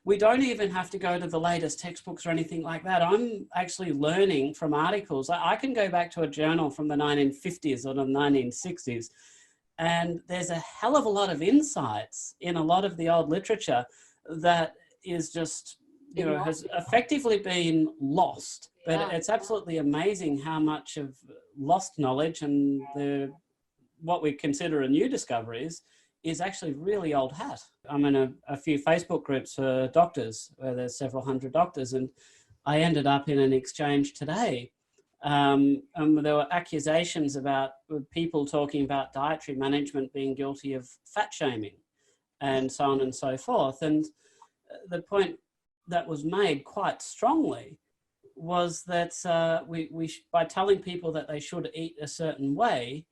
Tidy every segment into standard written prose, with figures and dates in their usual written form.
we don't even have to go to the latest textbooks or anything like that. I'm actually learning from articles. I can go back to a journal from the 1950s or the 1960s, and there's a hell of a lot of insights in a lot of the old literature that is just, you know, has effectively been lost. But it's absolutely amazing how much of lost knowledge and what we consider a new discoveries is actually really old hat. I'm in a few Facebook groups for doctors where there's several hundred doctors, and I ended up in an exchange today. And there were accusations about people talking about dietary management being guilty of fat shaming and so on and so forth. And the point that was made quite strongly was that by telling people that they should eat a certain way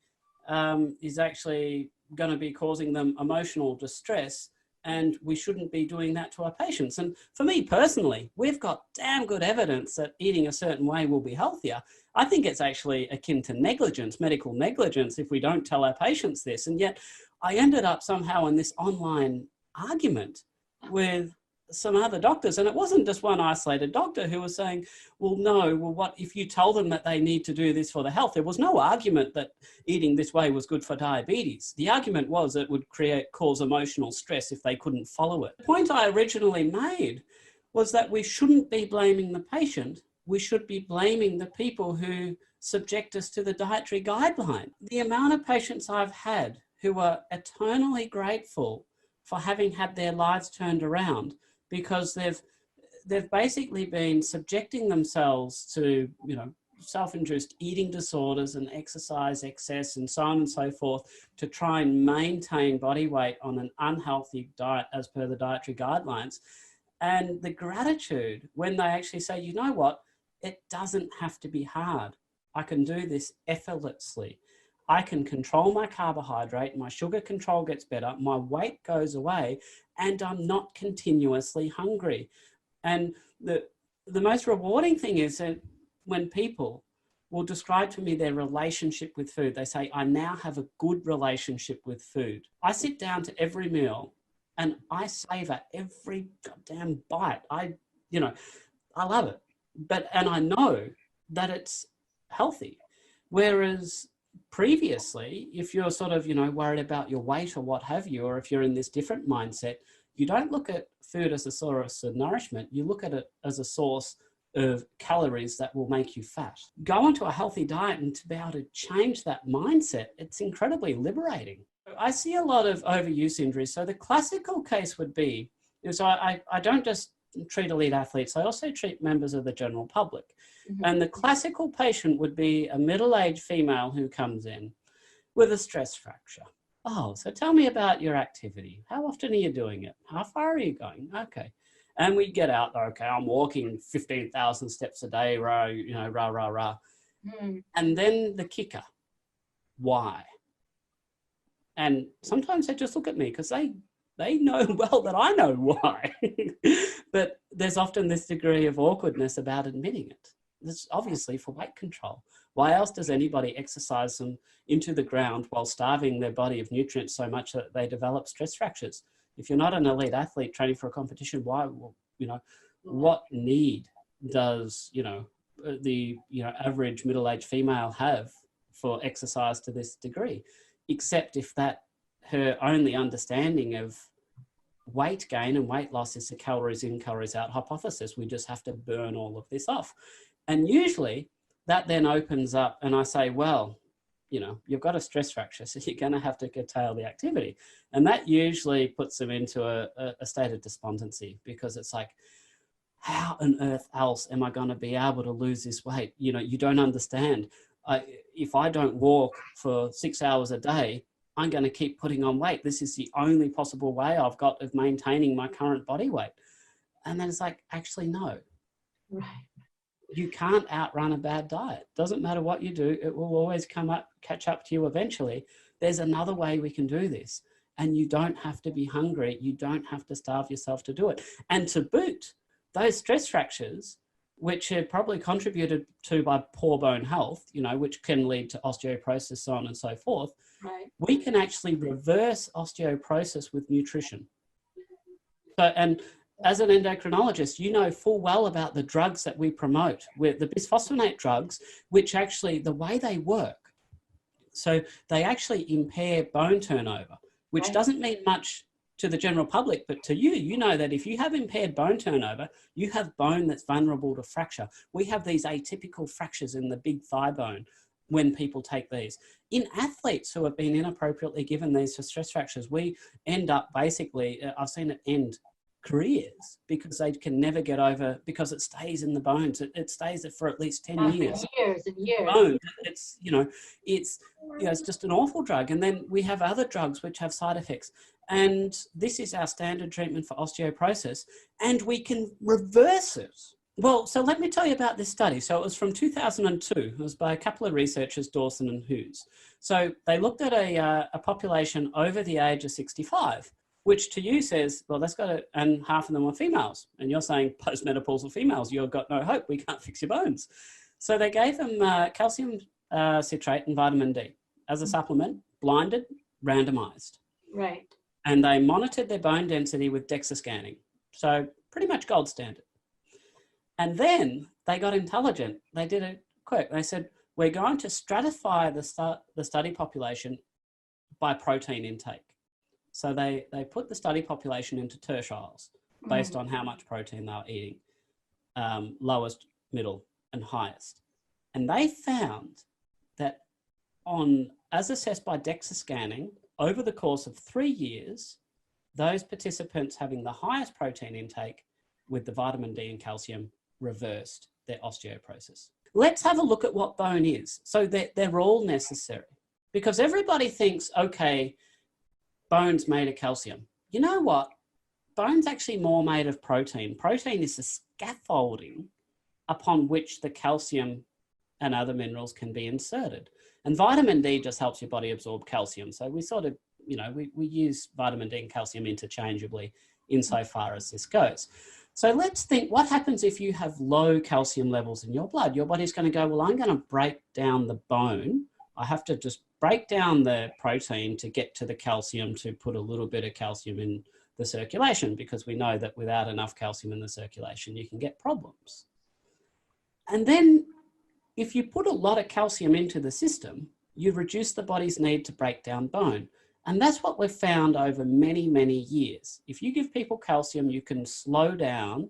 is actually going to be causing them emotional distress, and we shouldn't be doing that to our patients. And for me personally, we've got damn good evidence that eating a certain way will be healthier. I think it's actually akin to negligence, medical negligence, if we don't tell our patients this. And yet I ended up somehow in this online argument with some other doctors, and it wasn't just one isolated doctor who was saying, well, no, well, what if you tell them that they need to do this for the health? There was no argument that eating this way was good for diabetes. The argument was it would cause emotional stress if they couldn't follow it. The point I originally made was that we shouldn't be blaming the patient. We should be blaming the people who subject us to the dietary guideline. The amount of patients I've had who are eternally grateful for having had their lives turned around, because they've basically been subjecting themselves to, you know, self-induced eating disorders and exercise excess and so on and so forth to try and maintain body weight on an unhealthy diet as per the dietary guidelines. And the gratitude when they actually say, you know what, it doesn't have to be hard. I can do this effortlessly. I can control my carbohydrate, my sugar control gets better, my weight goes away, and I'm not continuously hungry. And the most rewarding thing is that when people will describe to me their relationship with food, they say, I now have a good relationship with food. I sit down to every meal and I savor every goddamn bite. I love it. And I know that it's healthy. Whereas previously, if you're sort of, you know, worried about your weight or what have you, or if you're in this different mindset, you don't look at food as a source of nourishment. You look at it as a source of calories that will make you fat. Go onto a healthy diet, and to be able to change that mindset, it's incredibly liberating. I see a lot of overuse injuries. So the classical case would be, so I don't just treat elite athletes, I also treat members of the general public. Mm-hmm. And the classical patient would be a middle-aged female who comes in with a stress fracture. Oh, so tell me about your activity. How often are you doing it? How far are you going? Okay. And we get out there, okay, I'm walking 15,000 steps a day, rah. Mm. And then the kicker, why? And sometimes they just look at me because they know well that I know why. But there's often this degree of awkwardness about admitting it. It's obviously for weight control. Why else does anybody exercise them into the ground while starving their body of nutrients so much that they develop stress fractures? If you're not an elite athlete training for a competition, why, you know, what need does, you know, the, you know, average middle-aged female have for exercise to this degree? Except if that her only understanding of weight gain and weight loss is a calories in, calories out hypothesis. We just have to burn all of this off. And usually that then opens up, and I say, well, you know, you've got a stress fracture, so you're going to have to curtail the activity. And that usually puts them into a state of despondency, because it's like, how on earth else am I going to be able to lose this weight? You know, you don't understand. If I don't walk for 6 hours a day, I'm going to keep putting on weight. This is the only possible way I've got of maintaining my current body weight. And then it's like, actually, no. Right. You can't outrun a bad diet. Doesn't matter what you do, it will always catch up to you eventually. There's another way we can do this. And you don't have to be hungry. You don't have to starve yourself to do it. And to boot, those stress fractures, which are probably contributed to by poor bone health, you know, which can lead to osteoporosis, so on and so forth. Right. We can actually reverse osteoporosis with nutrition. So, as an endocrinologist, you know full well about the drugs that we promote, with the bisphosphonate drugs, which actually, the way they work, so they actually impair bone turnover, which doesn't mean much to the general public, but to you, you know that if you have impaired bone turnover, you have bone that's vulnerable to fracture. We have these atypical fractures in the big thigh bone when people take these. In athletes who have been inappropriately given these for stress fractures, we end up basically, I've seen it end careers because they can never get over, because it stays in the bones. It stays there for at least 10 years. Years and years. Bone. It's, it's just an awful drug. And then we have other drugs which have side effects. And this is our standard treatment for osteoporosis, and we can reverse it. Well, so let me tell you about this study. So it was from 2002. It was by a couple of researchers, Dawson and Hughes. So they looked at a population over the age of 65, which to you says, well, let's go, and half of them were females. And you're saying postmenopausal females, you've got no hope. We can't fix your bones. So they gave them calcium citrate and vitamin D as a supplement, blinded, randomized. Right. And they monitored their bone density with DEXA scanning. So pretty much gold standard. And then they got intelligent. They did it quick. They said, we're going to stratify the study population by protein intake. So they put the study population into tertiles based on how much protein they were eating, lowest, middle, and highest. And they found that as assessed by DEXA scanning, over the course of 3 years, those participants having the highest protein intake with the vitamin D and calcium reversed their osteoporosis. Let's have a look at what bone is. So they're all necessary, because everybody thinks, okay, bone's made of calcium. You know what? Bone's actually more made of protein. Protein is the scaffolding upon which the calcium and other minerals can be inserted. And vitamin D just helps your body absorb calcium. So we sort of, we use vitamin D and calcium interchangeably insofar as this goes. So let's think, what happens if you have low calcium levels in your blood? Your body's going to go, well, I'm going to break down the bone. I have to just break down the protein to get to the calcium, to put a little bit of calcium in the circulation, because we know that without enough calcium in the circulation, you can get problems. And then if you put a lot of calcium into the system, you reduce the body's need to break down bone. And that's what we've found over many, many years. If you give people calcium, you can slow down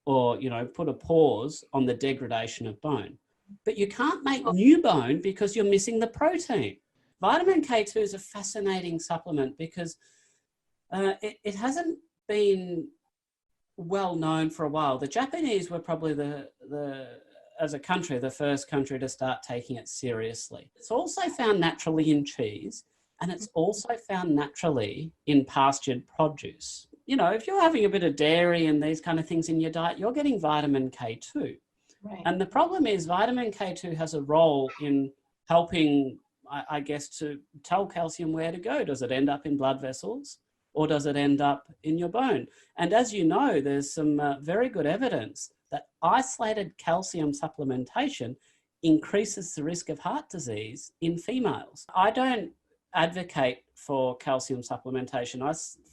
or, put a pause on the degradation of bone. But you can't make new bone because you're missing the protein. Vitamin K2 is a fascinating supplement because it hasn't been well known for a while. The Japanese were probably as a country, the first country to start taking it seriously. It's also found naturally in cheese, and it's also found naturally in pastured produce. If you're having a bit of dairy and these kind of things in your diet, you're getting vitamin K2. Right. And the problem is vitamin K2 has a role in helping, I guess, to tell calcium where to go. Does it end up in blood vessels or does it end up in your bone? And as you know, there's some very good evidence that isolated calcium supplementation increases the risk of heart disease in females. I don't advocate for calcium supplementation. I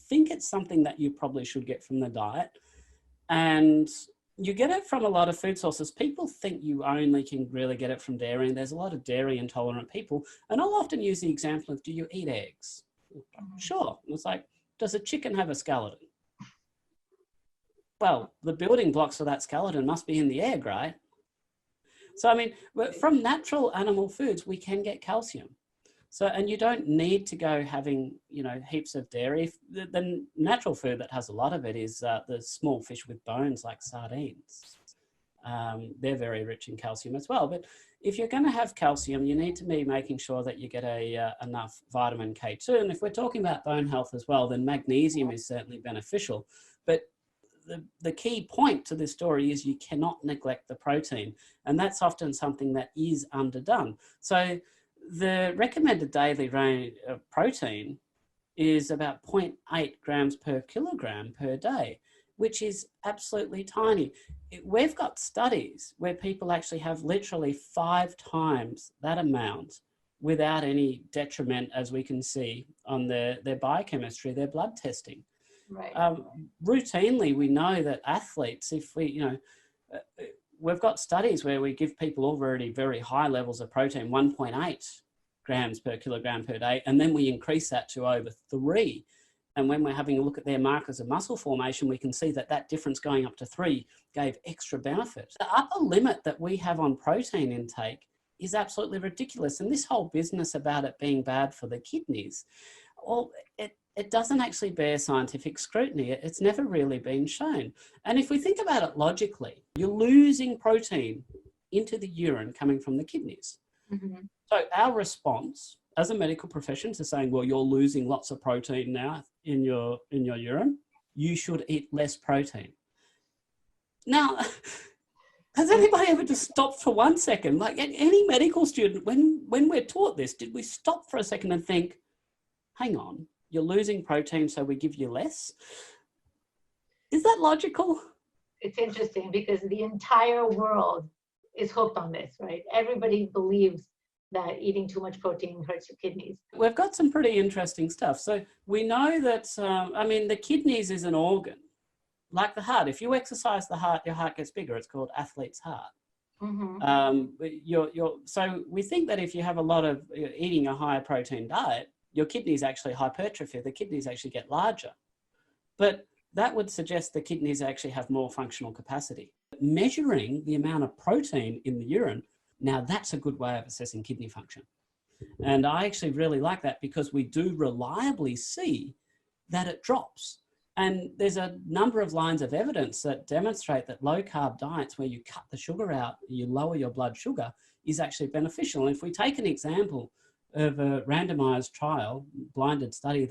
think it's something that you probably should get from the diet. And you get it from a lot of food sources. People think you only can really get it from dairy, and there's a lot of dairy intolerant people. And I'll often use the example of, do you eat eggs? Sure. It's like, does a chicken have a skeleton? Well, the building blocks of that skeleton must be in the egg, right? So, I mean, from natural animal foods, we can get calcium. So, and you don't need to go having, heaps of dairy. The natural food that has a lot of it is the small fish with bones like sardines. They're very rich in calcium as well. But if you're going to have calcium, you need to be making sure that you get enough vitamin K2. And if we're talking about bone health as well, then magnesium is certainly beneficial. But the key point to this story is you cannot neglect the protein. And that's often something that is underdone. So the recommended daily range of protein is about 0.8 grams per kilogram per day, which is absolutely tiny. We've got studies where people actually have literally 5 times that amount without any detriment, as we can see on their biochemistry, their blood testing. Right. Routinely, we know that athletes, if we, we've got studies where we give people already very high levels of protein, 1.8 grams per kilogram per day, and then we increase that to over 3. And when we're having a look at their markers of muscle formation, we can see that that difference going up to 3 gave extra benefit. The upper limit that we have on protein intake is absolutely ridiculous. And this whole business about it being bad for the kidneys, well, it doesn't actually bear scientific scrutiny. It's never really been shown. And if we think about it logically, you're losing protein into the urine coming from the kidneys. Mm-hmm. So our response as a medical profession to saying, well, you're losing lots of protein now in your urine, you should eat less protein. Now, has anybody ever just stopped for 1 second? Like any medical student, when we're taught this, did we stop for a second and think, hang on, you're losing protein, so we give you less? Is that logical? It's interesting because the entire world is hooked on this, right? Everybody believes that eating too much protein hurts your kidneys. We've got some pretty interesting stuff. So we know that, the kidneys is an organ, like the heart. If you exercise the heart, your heart gets bigger. It's called athlete's heart. Mm-hmm. So we think that if you have a lot of eating a higher protein diet, your kidneys actually hypertrophy. The kidneys actually get larger. But that would suggest the kidneys actually have more functional capacity. Measuring the amount of protein in the urine, now that's a good way of assessing kidney function. And I actually really like that because we do reliably see that it drops. And there's a number of lines of evidence that demonstrate that low carb diets where you cut the sugar out, you lower your blood sugar, is actually beneficial. And if we take an example of a randomized trial, blinded study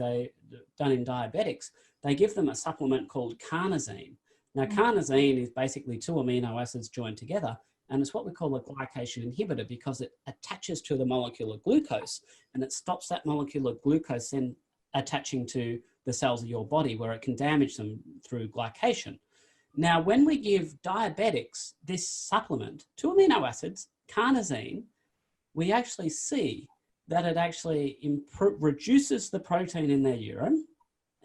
done in diabetics, they give them a supplement called carnosine. Now, carnosine is basically 2 amino acids joined together, and it's what we call a glycation inhibitor because it attaches to the molecule of glucose, and it stops that molecule of glucose then attaching to the cells of your body where it can damage them through glycation. Now, when we give diabetics this supplement, 2 amino acids, carnosine, we actually see that it actually reduces the protein in their urine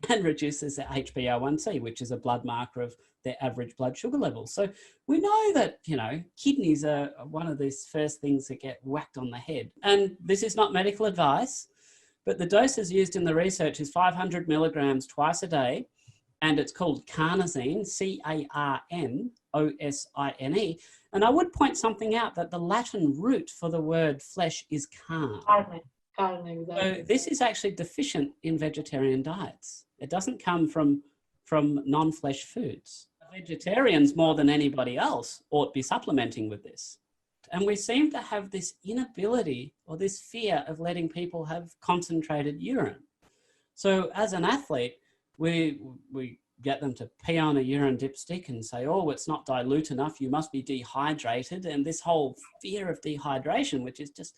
and reduces the HbA1c, which is a blood marker of their average blood sugar levels. So we know that, kidneys are one of these first things that get whacked on the head. And this is not medical advice, but the doses used in the research is 500 milligrams twice a day, and it's called carnosine, carnosine. And I would point something out that the Latin root for the word flesh is carne. Exactly. So this is actually deficient in vegetarian diets. It doesn't come from non-flesh foods. Vegetarians, more than anybody else, ought to be supplementing with this. And we seem to have this inability or this fear of letting people have concentrated urine. So as an athlete, we get them to pee on a urine dipstick and say, oh, it's not dilute enough, you must be dehydrated. And this whole fear of dehydration, which is just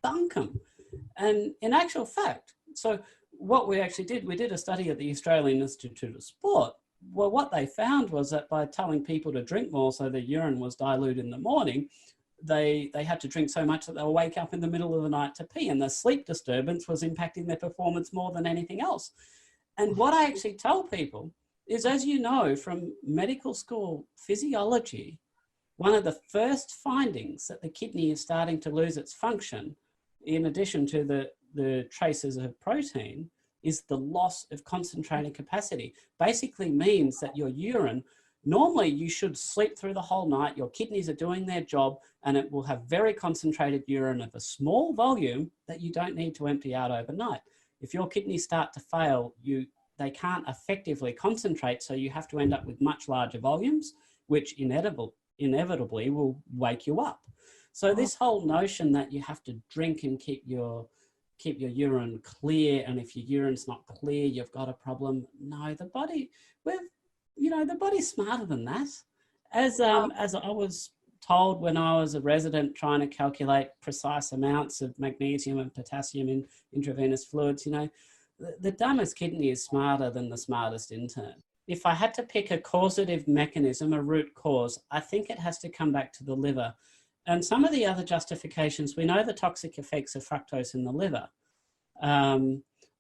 bunkum. And in actual fact, so what we actually did, we did a study at the Australian Institute of Sport. Well, what they found was that by telling people to drink more so their urine was dilute in the morning, they had to drink so much that they'll wake up in the middle of the night to pee, and the sleep disturbance was impacting their performance more than anything else. And what I actually tell people is, as you know, from medical school physiology, one of the first findings that the kidney is starting to lose its function, in addition to the traces of protein, is the loss of concentrating capacity. Basically means that your urine, normally you should sleep through the whole night, your kidneys are doing their job, and it will have very concentrated urine of a small volume that you don't need to empty out overnight. If your kidneys start to fail, they can't effectively concentrate, so you have to end up with much larger volumes, which inevitably will wake you up. So this whole notion that you have to drink and keep your urine clear, and if your urine's not clear, you've got a problem. No, the body's smarter than that. As I was told when I was a resident trying to calculate precise amounts of magnesium and potassium in intravenous fluids, the dumbest kidney is smarter than the smartest intern. If I had to pick a causative mechanism, a root cause, I think it has to come back to the liver. And some of the other justifications, we know the toxic effects of fructose in the liver.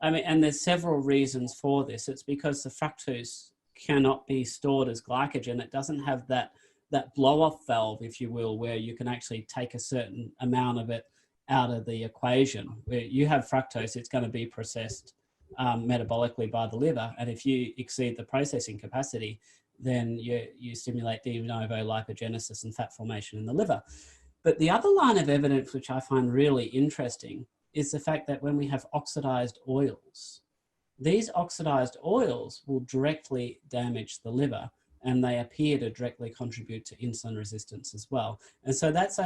I mean, and there's several reasons for this. It's because the fructose cannot be stored as glycogen. It doesn't have that blow-off valve, if you will, where you can actually take a certain amount of it out of the equation. Where you have fructose, it's going to be processed metabolically by the liver, and if you exceed the processing capacity, then you stimulate de novo lipogenesis and fat formation in the liver. But the other line of evidence, which I find really interesting, is the fact that when we have oxidized oils, these oxidized oils will directly damage the liver, and they appear to directly contribute to insulin resistance as well. And so that's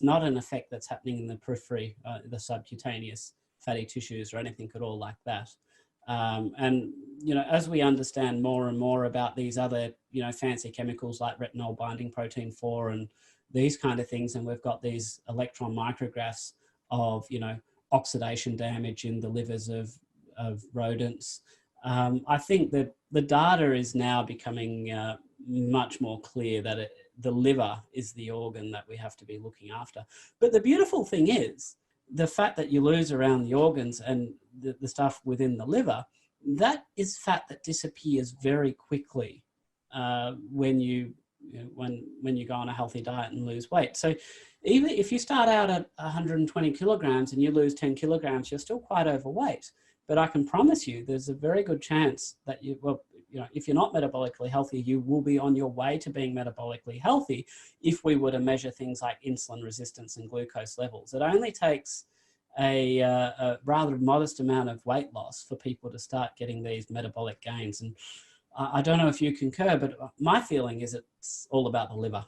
not an effect that's happening in the periphery, the subcutaneous fatty tissues or anything at all like that. And, you know, as we understand more and more about these other, you know, fancy chemicals like retinol binding protein 4 and these kind of things, and we've got these electron micrographs of, you know, oxidation damage in the livers of rodents. I think that the data is now becoming much more clear that the liver is the organ that we have to be looking after. But the beautiful thing is the fat that you lose around the organs and the stuff within the liver, that is fat that disappears very quickly when you go on a healthy diet and lose weight. So even if you start out at 120 kilograms and you lose 10 kilograms, you're still quite overweight. But I can promise you there's a very good chance that if you're not metabolically healthy, you will be on your way to being metabolically healthy if we were to measure things like insulin resistance and glucose levels. It only takes a rather modest amount of weight loss for people to start getting these metabolic gains. And I don't know if you concur, but my feeling is it's all about the liver.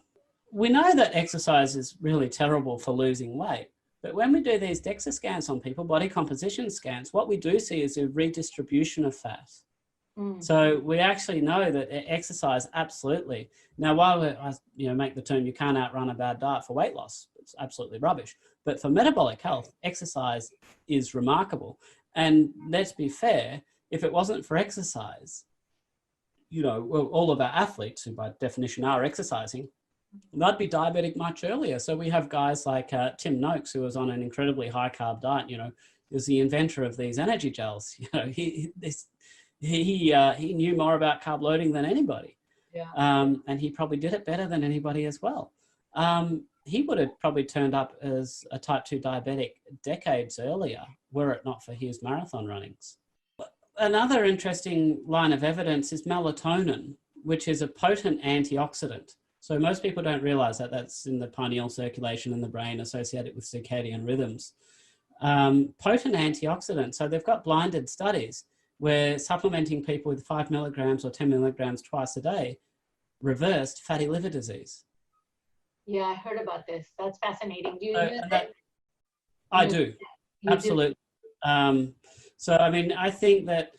We know that exercise is really terrible for losing weight. But when we do these DEXA scans on people, body composition scans, what we do see is a redistribution of fat. So we actually know that exercise, absolutely. Now, while I make the term, you can't outrun a bad diet for weight loss, it's absolutely rubbish. But for metabolic health, exercise is remarkable. And let's be fair, if it wasn't for exercise, all of our athletes, who by definition are exercising, they'd be diabetic much earlier. So we have guys like Tim Noakes, who was on an incredibly high carb diet, is the inventor of these energy gels. He knew more about carb loading than anybody. Yeah. And he probably did it better than anybody as well. He would have probably turned up as a type 2 diabetic decades earlier, were it not for his marathon runnings. Another interesting line of evidence is melatonin, which is a potent antioxidant. So most people don't realize that that's in the pineal circulation in the brain associated with circadian rhythms. Potent antioxidant. So they've got blinded studies where supplementing people with 5 milligrams or 10 milligrams twice a day reversed fatty liver disease. Yeah, I heard about this. That's fascinating. Do you use it? I do. Absolutely. So, I mean, I think that,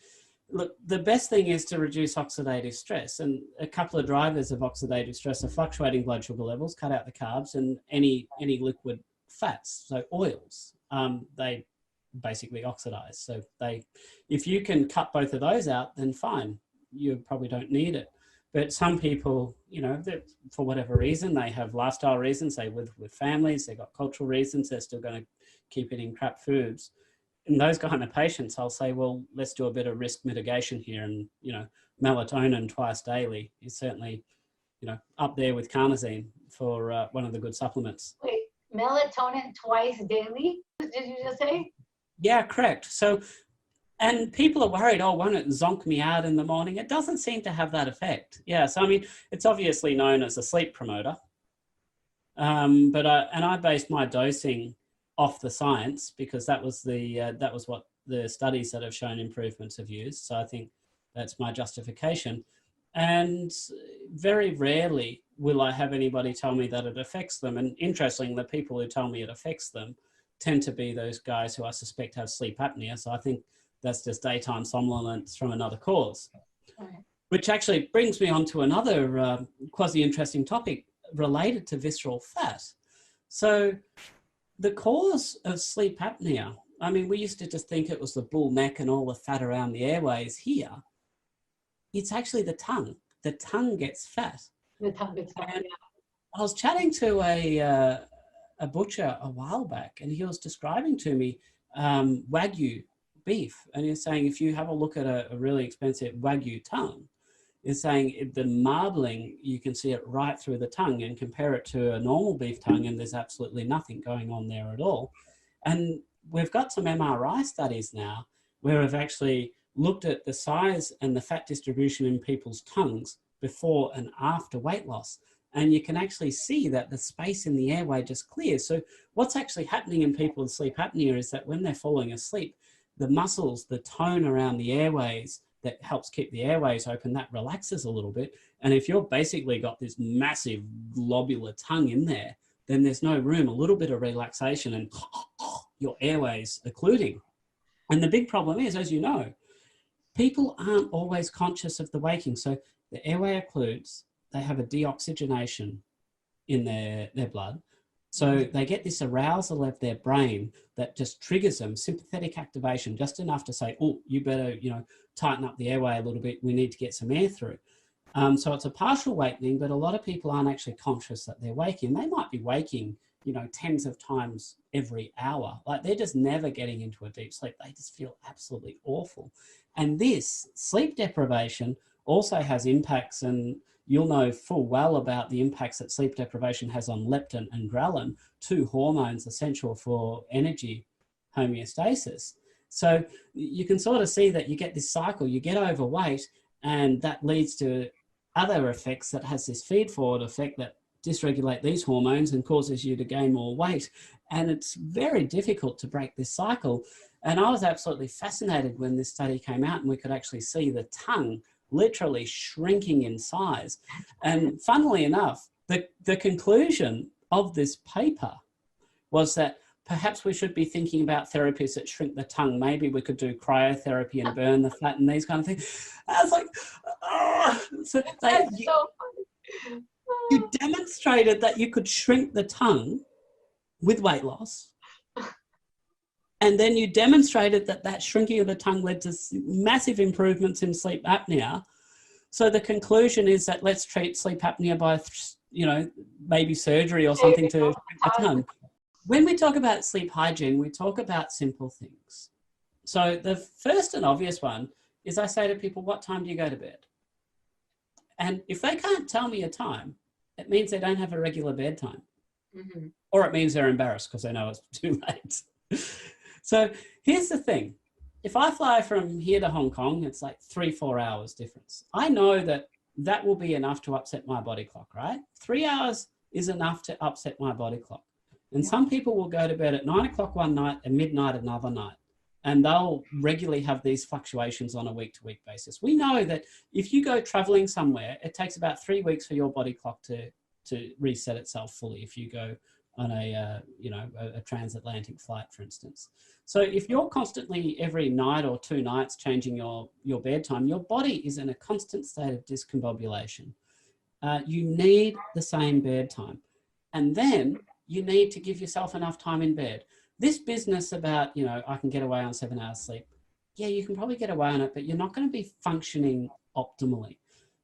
look, the best thing is to reduce oxidative stress. And a couple of drivers of oxidative stress are fluctuating blood sugar levels, cut out the carbs, and any liquid fats, so oils. They basically oxidize. So if you can cut both of those out, then fine, you probably don't need it. But some people, for whatever reason, they have lifestyle reasons, say with families, they've got cultural reasons, they're still going to keep eating crap foods. In those kind of patients, I'll say, well, let's do a bit of risk mitigation here. And, melatonin twice daily is certainly, up there with carnosine for one of the good supplements. Wait, melatonin twice daily? Did you just say? Yeah, correct. So, and people are worried, won't it zonk me out in the morning? It doesn't seem to have that effect. Yeah, so I mean, it's obviously known as a sleep promoter. But I based my dosing off the science because that was what the studies that have shown improvements have used. So I think that's my justification. And very rarely will I have anybody tell me that it affects them. And interestingly, the people who tell me it affects them tend to be those guys who I suspect have sleep apnea. So I think that's just daytime somnolence from another cause. Right. Which actually brings me on to another quasi-interesting topic related to visceral fat. So the cause of sleep apnea, I mean, we used to just think it was the bull neck and all the fat around the airways here. It's actually the tongue. The tongue gets fat. The tongue gets fat, yeah. I was chatting to a butcher a while back, and he was describing to me Wagyu beef, and you're saying if you have a look at a really expensive Wagyu tongue, you're saying the marbling, you can see it right through the tongue, and compare it to a normal beef tongue and there's absolutely nothing going on there at all. And we've got some MRI studies now where we've actually looked at the size and the fat distribution in people's tongues before and after weight loss. And you can actually see that the space in the airway just clears. So what's actually happening in people with sleep apnea is that when they're falling asleep, the muscles, the tone around the airways that helps keep the airways open, that relaxes a little bit. And if you've basically got this massive globular tongue in there, then there's no room, a little bit of relaxation and your airways occluding. And the big problem is, as you know, people aren't always conscious of the waking. So the airway occludes, they have a deoxygenation in their blood. So they get this arousal of their brain that just triggers them, sympathetic activation, just enough to say, oh, you better, tighten up the airway a little bit. We need to get some air through. So it's a partial awakening, but a lot of people aren't actually conscious that they're waking. They might be waking, tens of times every hour. Like they're just never getting into a deep sleep. They just feel absolutely awful. And this sleep deprivation also has impacts, and you'll know full well about the impacts that sleep deprivation has on leptin and ghrelin, two hormones essential for energy homeostasis. So you can sort of see that you get this cycle, you get overweight, and that leads to other effects that has this feed-forward effect that dysregulate these hormones and causes you to gain more weight. And it's very difficult to break this cycle. And I was absolutely fascinated when this study came out and we could actually see the tongue literally shrinking in size. And funnily enough, the conclusion of this paper was that perhaps we should be thinking about therapies that shrink the tongue. Maybe we could do cryotherapy and burn the fat and these kind of things. I was like, oh. So you demonstrated that you could shrink the tongue with weight loss. And then you demonstrated that that shrinking of the tongue led to massive improvements in sleep apnea. So the conclusion is that let's treat sleep apnea by, maybe surgery or something to shrink the tongue. When we talk about sleep hygiene, we talk about simple things. So the first and obvious one is I say to people, what time do you go to bed? And if they can't tell me a time, it means they don't have a regular bedtime. Mm-hmm. Or it means they're embarrassed because they know it's too late. So here's the thing. If I fly from here to Hong Kong, it's like 3-4 hours difference. I know that that will be enough to upset my body clock, right? 3 hours is enough to upset my body clock. And some people will go to bed at 9 o'clock one night and midnight another night. And they'll regularly have these fluctuations on a week-to-week basis. We know that if you go traveling somewhere, it takes about 3 weeks for your body clock to reset itself fully if you go on a transatlantic flight, for instance. So if you're constantly every night or 2 nights changing your bedtime, your body is in a constant state of discombobulation. You need the same bedtime. And then you need to give yourself enough time in bed. This business about, I can get away on 7 hours sleep. Yeah, you can probably get away on it, but you're not going to be functioning optimally.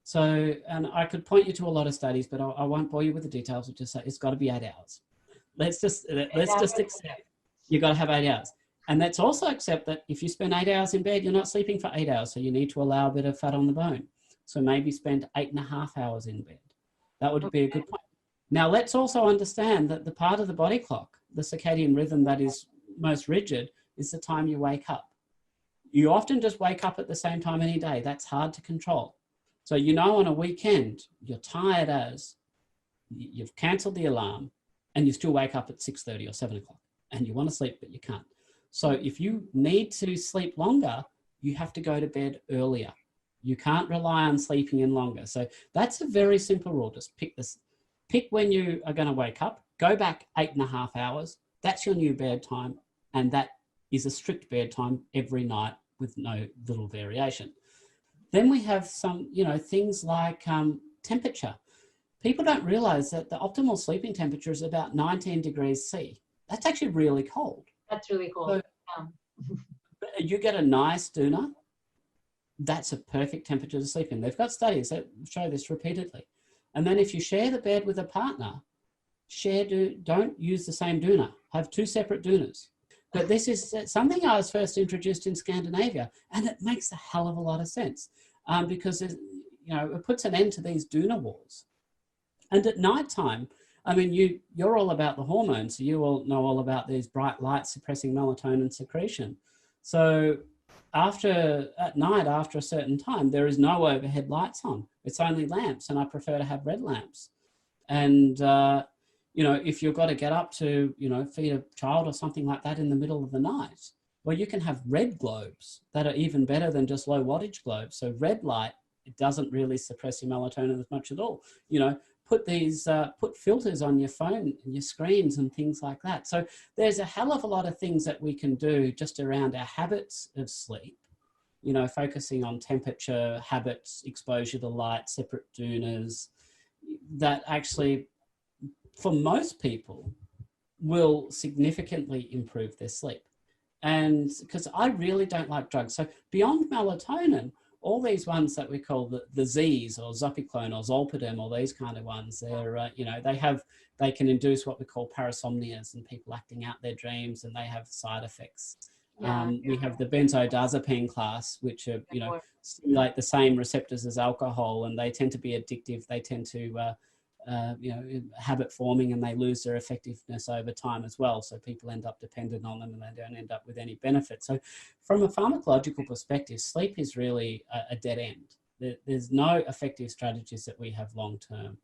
So, and I could point you to a lot of studies, but I won't bore you with the details. I'll just say it's got to be 8 hours. Let's just accept you've got to have 8 hours. And let's also accept that if you spend 8 hours in bed, you're not sleeping for 8 hours. So you need to allow a bit of fat on the bone. So maybe spend 8.5 hours in bed. That would be a good point. Now, let's also understand that the part of the body clock, the circadian rhythm that is most rigid, is the time you wake up. You often just wake up at the same time any day. That's hard to control. So, on a weekend, you're tired as, you've cancelled the alarm, and you still wake up at 6:30 or 7 o'clock, and you want to sleep, but you can't. So if you need to sleep longer, you have to go to bed earlier. You can't rely on sleeping in longer. So that's a very simple rule. Just pick when you are going to wake up, go back 8.5 hours. That's your new bedtime. And that is a strict bedtime every night with no little variation. Then we have some, things like temperature. People don't realize that the optimal sleeping temperature is about 19 degrees C. That's actually really cold. That's really cold. So, you get a nice doona, that's a perfect temperature to sleep in. They've got studies that show this repeatedly. And then if you share the bed with a partner, don't use the same doona. Have 2 separate doonas. But this is something I was first introduced in Scandinavia, and it makes a hell of a lot of sense because it puts an end to these doona wars. And at night time, I mean, you're all about the hormones, so you all know all about these bright lights suppressing melatonin secretion. So at night, after a certain time, there is no overhead lights on. It's only lamps, and I prefer to have red lamps. And, if you've got to get up to, feed a child or something like that in the middle of the night, well, you can have red globes that are even better than just low wattage globes. So red light, it doesn't really suppress your melatonin as much at all. Put filters on your phone and your screens and things like that. So there's a hell of a lot of things that we can do just around our habits of sleep, focusing on temperature, habits, exposure to light, separate doonas, that actually, for most people, will significantly improve their sleep. And because I really don't like drugs. So beyond melatonin, all these ones that we call the Zs or Zopiclone or Zolpidem or these kind of ones, they're, they can induce what we call parasomnias and people acting out their dreams, and they have side effects. We have the benzodiazepine class, which are, stimulate the same receptors as alcohol, and they tend to be addictive. They tend to, habit forming, and they lose their effectiveness over time as well. So people end up dependent on them, and they don't end up with any benefit. So from a pharmacological perspective, sleep is really a dead end. There's no effective strategies that we have long-term.